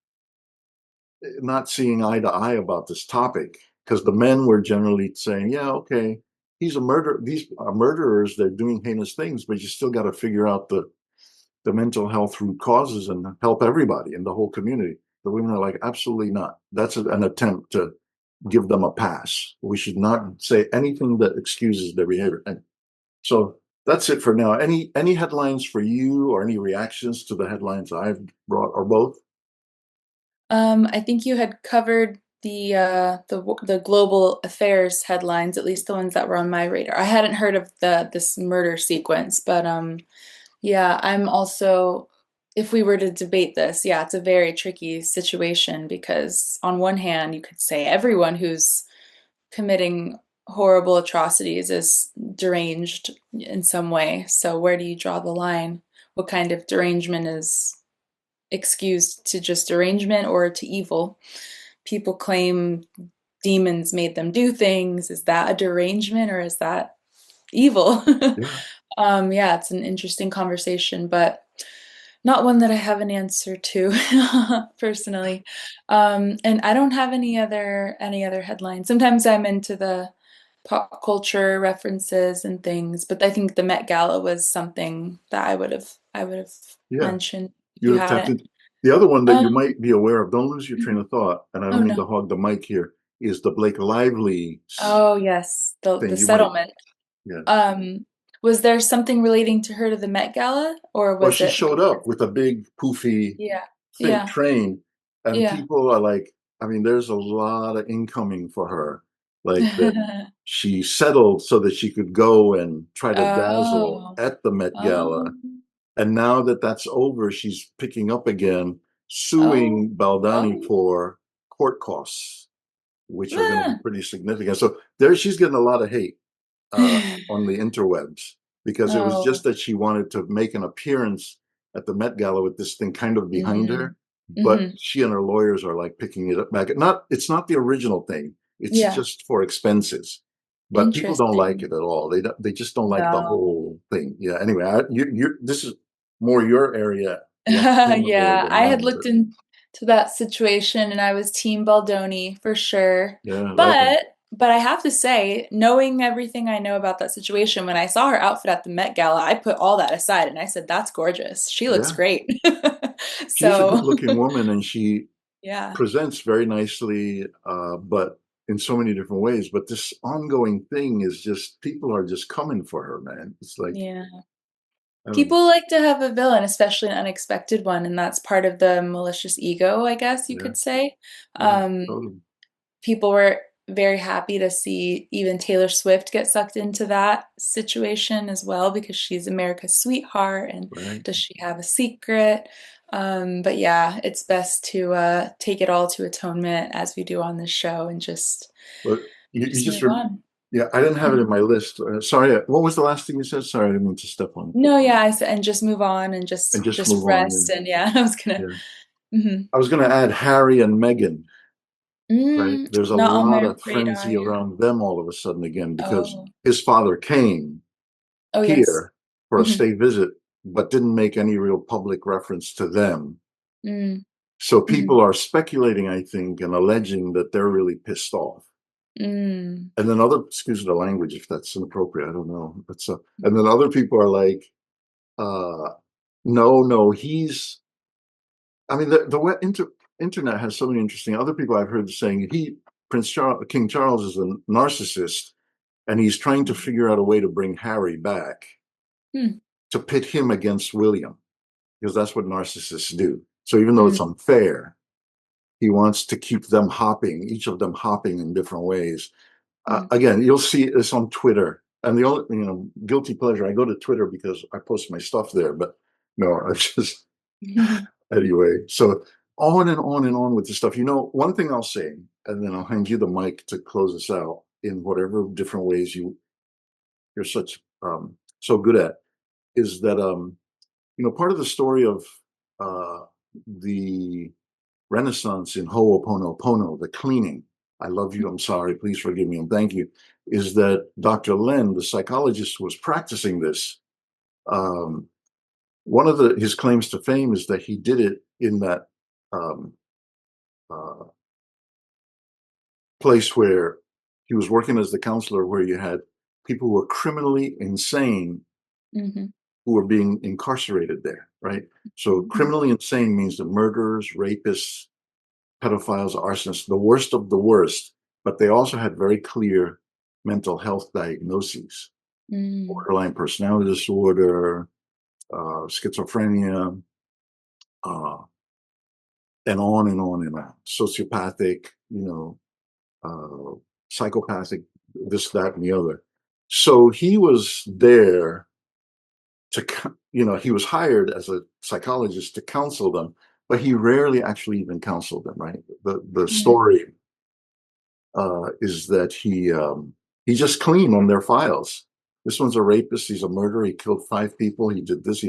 not seeing eye to eye about this topic because the men were generally saying, yeah, okay, he's a murderer. These are murderers. They're doing heinous things, but you still got to figure out the mental health root causes and help everybody in the whole community. The women are like, absolutely not. That's an attempt to give them a pass. We should not say anything that excuses their behavior. And so that's it for now. Any headlines for you or any reactions to the headlines I've brought or both? I think you had covered the global affairs headlines, at least the ones that were on my radar. I hadn't heard of this murder sequence, but yeah, I'm also, if we were to debate this, yeah, it's a very tricky situation because on one hand, you could say everyone who's committing horrible atrocities is deranged in some way. So where do you draw the line? What kind of derangement is excused to just derangement or to evil? People claim demons made them do things. Is that a derangement or is that evil? Yeah. Yeah, it's an interesting conversation, but not one that I have an answer to personally. And I don't have any other headlines. Sometimes I'm into the pop culture references and things, but I think the Met Gala was something that I would have Yeah. mentioned if You you have tapped hadn't. in. The other one that you Um, might be aware of, don't lose your train of thought, and I oh don't mean to no. hog the mic here, is the Blake Lively Oh yes, the thing. You might, settlement. yeah. Um, was there something relating to her to the Met Gala, or Well, was she it? showed up with a big poofy Yeah, fake yeah, train, and yeah. people are like, I mean, there's a lot of incoming for her, like that she settled so that she could go and try to dazzle Oh, at the Met Gala. oh, And now that that's over, she's picking up again, oh, suing Baldani oh. for court costs, which are going to be Ah. pretty significant. So there, she's getting a lot of hate on the interwebs because it was just Oh. that she wanted to make an appearance at the Met Gala with this thing kind of behind Mm-hmm. her, but Mm-hmm. she and her lawyers are like picking it up back. It's not the original thing. It's Yeah. just for expenses. But people don't like Interesting. it at all. They just don't like the No. whole thing. Yeah. Anyway, this is more your area, the entertainment world Yeah, than I had mine. looked But into that situation and I was Team Baldoni for sure. yeah, like him. But I have to say, knowing everything I know about that situation, when I saw her outfit at the Met Gala, I put all that aside and I said, that's gorgeous. She looks Yeah, great. she is a So, good-looking woman, and she yeah, presents very nicely, but in so many different ways. But this ongoing thing is just people are just coming for her, man. It's like yeah. I don't know. People like to have a villain, especially an unexpected one, and that's part of the malicious ego, I guess you Yeah, could say. yeah, Um, totally. People were very happy to see even Taylor Swift get sucked into that situation as well because she's America's sweetheart and Right. does she have a secret? But yeah, it's best to take it all to atonement as we do on this show and But you just just move on. yeah, I didn't have it in Mhm. my list. Sorry, what was the last thing you said? Sorry, I didn't mean to step on. No, yeah, I said, and just move on and And just just move on. rest. And yeah, I was gonna. Yeah, yeah. Mhm. I was going to add Harry and Meghan. Right? There's a Not on lot my of radar. frenzy Yeah. around them all of a sudden again because Oh. his father came Oh yes. here for a Hmm. state visit, but didn't make any real public reference to them. Mm. So Hmm. people are speculating, I think, and alleging that they're really pissed off. Mm. And then excuse the language if that's inappropriate, I don't know. And then other people are like, uh, no, no, I mean, internet has so many interesting, other people I've heard saying King Charles is a narcissist and he's trying to figure out a way to bring Harry back Mm. to pit him against William, because that's what narcissists do. So even though it's Mm. unfair, he wants to keep them hopping, each of them hopping in different ways. Mm. Again, you'll see this on Twitter, and the only guilty pleasure. I go to Twitter because I post my stuff there, but no, I just anyway. So on and on and on with the stuff. One thing I'll say, and then I'll hand you the mic to close us out in whatever different ways you're so good at, is that part of the story of uh, the Renaissance in Ho'oponopono, the cleaning. I love you. I'm sorry. Please forgive me. And thank you. Is that Dr. Len, the psychologist, was practicing this. Um, One of his claims to fame is that he did it in that um, uh, place where he was working as the counselor, where you had people who were criminally insane Mhm. who were being incarcerated there, right? So Mhm. criminally insane means the murderers, rapists, pedophiles, arsonists, the worst of the worst, but they also had very clear mental health diagnoses: Mm. borderline personality disorder, schizophrenia, uh, and on and on and on. Sociopathic, uh, psychopathic, this, that, and the other. So he was there he was hired as a psychologist to counsel them, but he rarely actually even counseled them, right? The Mhm. story is that he just cleaned on their files. This one's a rapist. He's a murderer. He killed 5 people. He did this.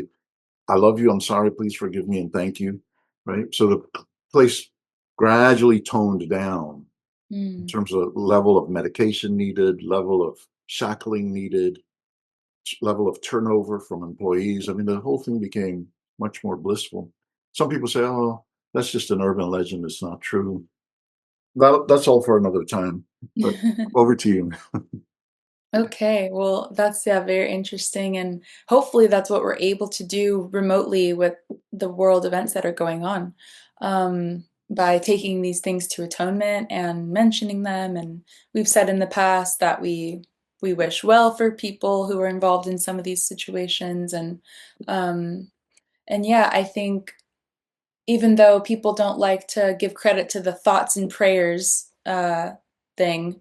I love you. I'm sorry. Please forgive me and thank you. Right. So the place gradually toned down in Mm. terms of level of medication needed, level of shackling needed, level of turnover from employees. I mean, the whole thing became much more blissful. Some people say, "Oh, that's just an urban legend. It's not true." That's all for another time. But over to you. Okay, well, that's yeah, very interesting, and hopefully that's what we're able to do remotely with the world events that are going on, by taking these things to atonement and mentioning them. And we've said in the past that we wish well for people who are involved in some of these situations, um, and yeah, I think even though people don't like to give credit to the thoughts and prayers thing,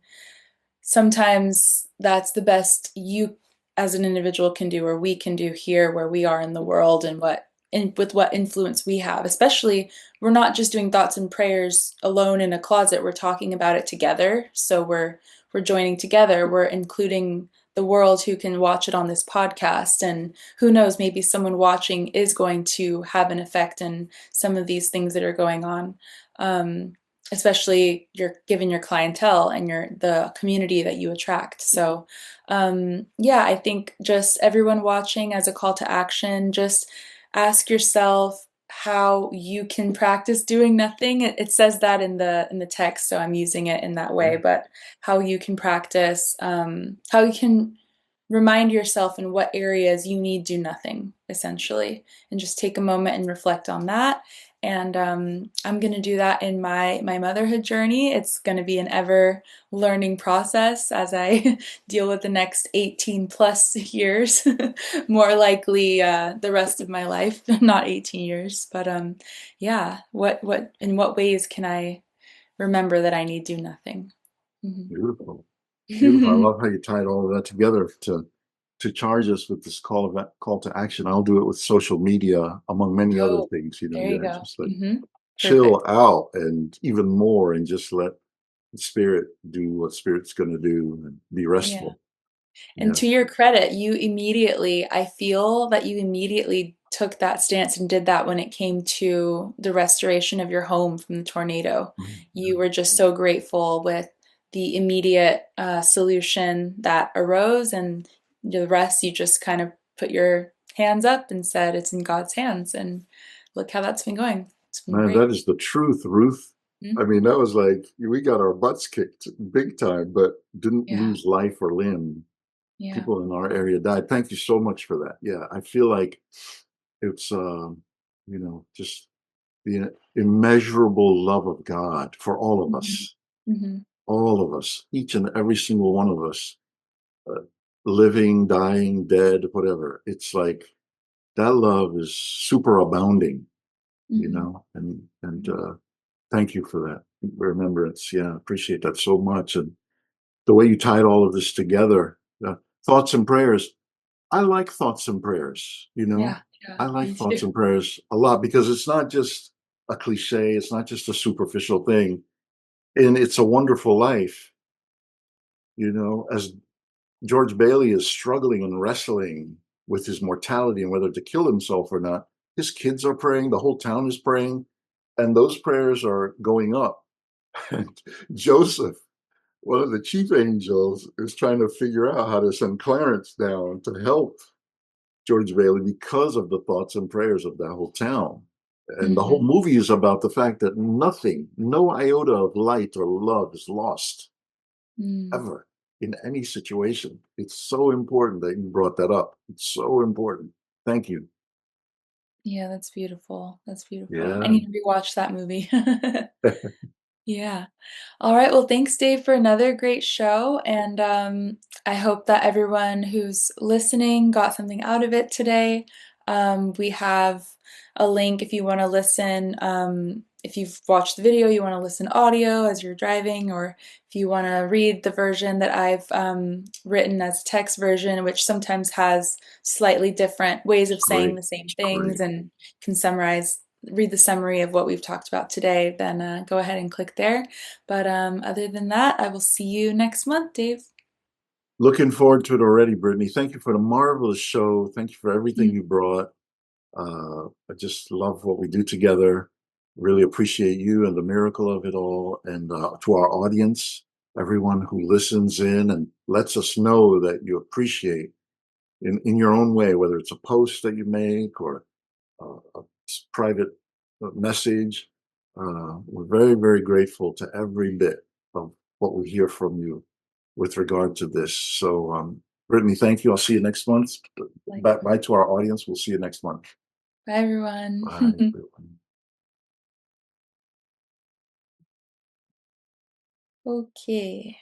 sometimes that's the best you as an individual can do or we can do here where we are in the world and with what influence we have. Especially, we're not just doing thoughts and prayers alone in a closet, we're talking about it together. So we're joining together, we're including the world who can watch it on this podcast, and who knows, maybe someone watching is going to have an effect in some of these things that are going on. um, Especially you're given your clientele and the community that you attract. So yeah, I think just everyone watching, as a call to action, just ask yourself how you can practice doing nothing. It says that in the text, so I'm using it in that way. But how you can practice, how you can remind yourself in what areas you need do nothing, essentially, and just take a moment and reflect on that. And I'm going to do that in my motherhood journey. It's going to be an ever learning process as I deal with the next 18 plus years, more likely the rest of my life, not 18 years. But yeah, in what ways can I remember that I need do nothing? Beautiful. Beautiful. I Mhm. love how you tied all of that together to to charge us with this call to action. I'll do it with social media, among many other Oh, things. there you Yeah, go. just like chill Perfect. out and even more, and just let the spirit do what spirit's going to do and be Yeah. restful. And Yeah. to your credit, I feel that you immediately took that stance and did that when it came to the restoration of your home from the tornado. You were just so grateful with the immediate solution that arose, and the rest you just kind of put your hands up and said it's in God's hands. And look how that's been going. It's been Man, great. that is the truth, Ruth. Mhm. I mean, that was like we got our butts kicked big time, but didn't Yeah, lose life or limb. yeah. People in our area died. Thank you so much for that. Yeah, I feel like it's just the immeasurable love of God for Mhm. Mhm. all of us, each and every single one of us, uh, living, dying, dead, whatever. It's like that love is super abounding, Mhm. and thank you for that remembrance. Yeah, appreciate that so much, and the way you tied all of this together. Thoughts and prayers. I like thoughts and prayers. Yeah, yeah, I like me thoughts too. and prayers a lot because it's not just a cliche. It's not just a superficial thing. And it's a wonderful life, as George Bailey is struggling and wrestling with his mortality and whether to kill himself or not. His kids are praying, the whole town is praying, and those prayers are going up. And Joseph, one of the chief angels, is trying to figure out how to send Clarence down to help George Bailey because of the thoughts and prayers of that whole town. And the whole Mhm. movie is about the fact that nothing, no iota of light or love is lost Mm. ever in any situation. It's so important that you brought that up. It's so important. Thank you. Yeah, that's beautiful. That's beautiful. I Yeah. need to rewatch that movie. Yeah. All right. Well, thanks, Dave, for another great show. And I hope that everyone who's listening got something out of it today. We have a link if you want to listen. If you've watched the video, you want to listen audio as you're driving, or if you want to read the version that I've written as text version, which sometimes has slightly different ways of saying Great. the same things Great. and can read the summary of what we've talked about today, then go ahead and click there. But other than that, I will see you next month, Dave. Looking forward to it already, Brittany. Thank you for the marvelous show. Thank you for everything Mm. you brought. I just love what we do together. Really appreciate you and the miracle of it all. And to our audience, everyone who listens in and lets us know that you appreciate in your own way, whether it's a post that you make or a private message. We're very, very grateful to every bit of what we hear from you with regard to this. So, Brittany, thank you. I'll see you next month. Bye to our audience. We'll see you next month. Bye, everyone. Bye, everyone. Okay.